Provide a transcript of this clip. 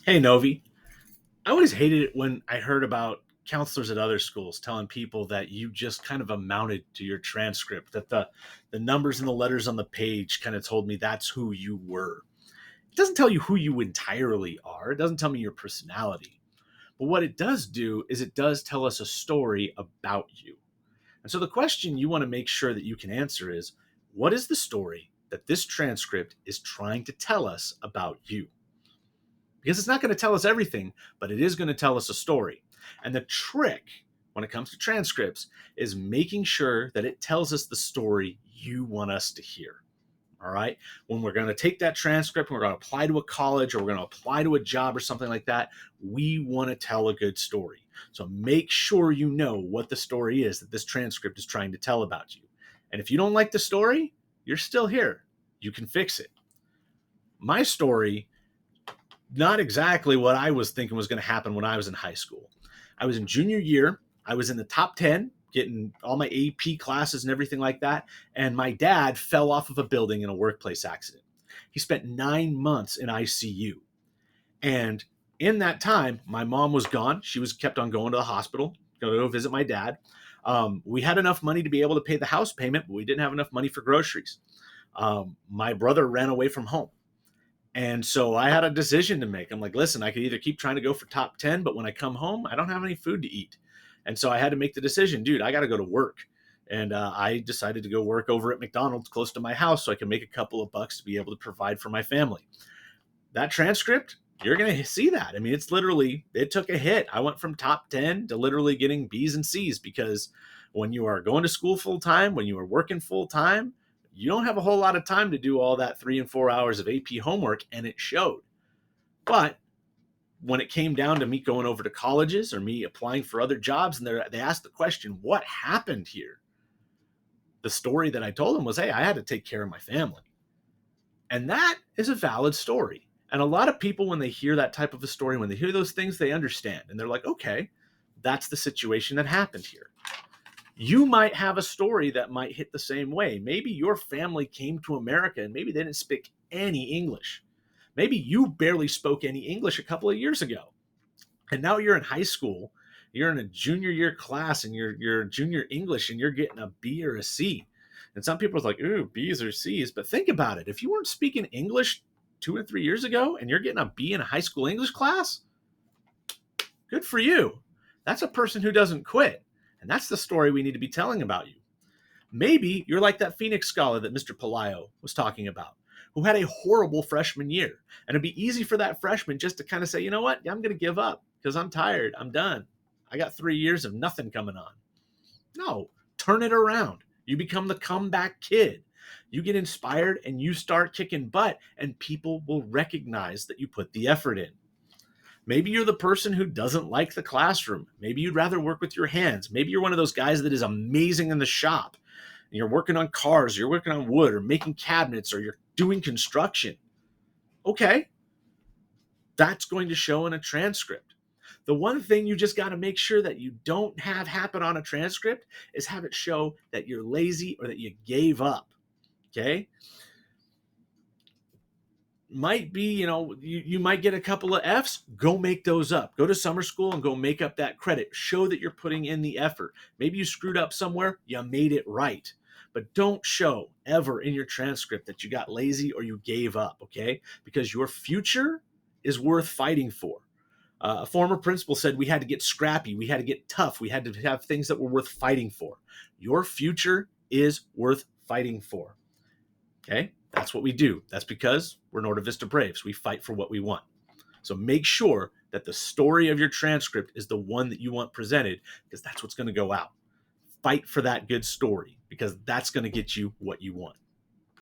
Hey, Novi. I always hated it when I heard about counselors at other schools telling people that you just kind of amounted to your transcript, that the numbers and the letters on the page kind of told me that's who you were. It doesn't tell you who you entirely are. It doesn't tell me your personality. But what it does do is it does tell us a story about you. And so the question you want to make sure that you can answer is, what is the story that this transcript is trying to tell us about you? Because it's not going to tell us everything, but it is going to tell us a story. And the trick when it comes to transcripts is making sure that it tells us the story you want us to hear. All right. When we're going to take that transcript and we're going to apply to a college or we're going to apply to a job or something like that, we want to tell a good story. So make sure you know what the story is that this transcript is trying to tell about you. And if you don't like the story, you're still here. You can fix it. My story, not exactly what I was thinking was going to happen when I was in high school. I was in junior year. I was in the top 10, getting all my AP classes and everything like that. And my dad fell off of a building in a workplace accident. He spent 9 months in ICU. And in that time, my mom was gone. She was kept on going to the hospital, going to go visit my dad. We had enough money to be able to pay the house payment, but we didn't have enough money for groceries. My brother ran away from home. And so I had a decision to make. I'm like, listen, I could either keep trying to go for top 10, but when I come home, I don't have any food to eat. And so I had to make the decision, dude, I got to go to work. And I decided to go work over at McDonald's close to my house so I can make a couple of bucks to be able to provide for my family. That transcript, you're going to see that. I mean, it's literally, it took a hit. I went from top 10 to literally getting B's and C's because when you are going to school full time, when you are working full time, you don't have a whole lot of time to do all that 3 and 4 hours of AP homework, and it showed. But when it came down to me going over to colleges or me applying for other jobs, and they asked the question, what happened here? The story that I told them was, hey, I had to take care of my family. And that is a valid story. And a lot of people, when they hear that type of a story, when they hear those things, they understand. And they're like, okay, that's the situation that happened here. You might have a story that might hit the same way. Maybe your family came to America and maybe they didn't speak any English. Maybe you barely spoke any English a couple of years ago. And now you're in high school, you're in a junior year class and you're junior English and you're getting a B or a C. And some people are like, ooh, B's or C's. But think about it. If you weren't speaking English 2 or 3 years ago and you're getting a B in a high school English class, good for you. That's a person who doesn't quit. And that's the story we need to be telling about you. Maybe you're like that Phoenix scholar that Mr. Pelayo was talking about, who had a horrible freshman year. And it'd be easy for that freshman just to kind of say, you know what? I'm going to give up because I'm tired. I'm done. I got 3 years of nothing coming on. No, turn it around. You become the comeback kid. You get inspired and you start kicking butt, and people will recognize that you put the effort in. Maybe you're the person who doesn't like the classroom. Maybe you'd rather work with your hands. Maybe you're one of those guys that is amazing in the shop. And you're working on cars, or you're working on wood, or making cabinets, or you're doing construction. Okay, that's going to show in a transcript. The one thing you just got to make sure that you don't have happen on a transcript is have it show that you're lazy or that you gave up. Okay? Might be, you might get a couple of F's, go make those up. Go to summer school and go make up that credit. Show that you're putting in the effort. Maybe you screwed up somewhere, you made it right. But don't show ever in your transcript that you got lazy or you gave up, okay? Because your future is worth fighting for. A former principal said we had to get scrappy, we had to get tough, we had to have things that were worth fighting for. Your future is worth fighting for. Okay? That's what we do. That's because we're Norte Vista Braves. We fight for what we want. So make sure that the story of your transcript is the one that you want presented, because that's what's going to go out. Fight for that good story, because that's going to get you what you want.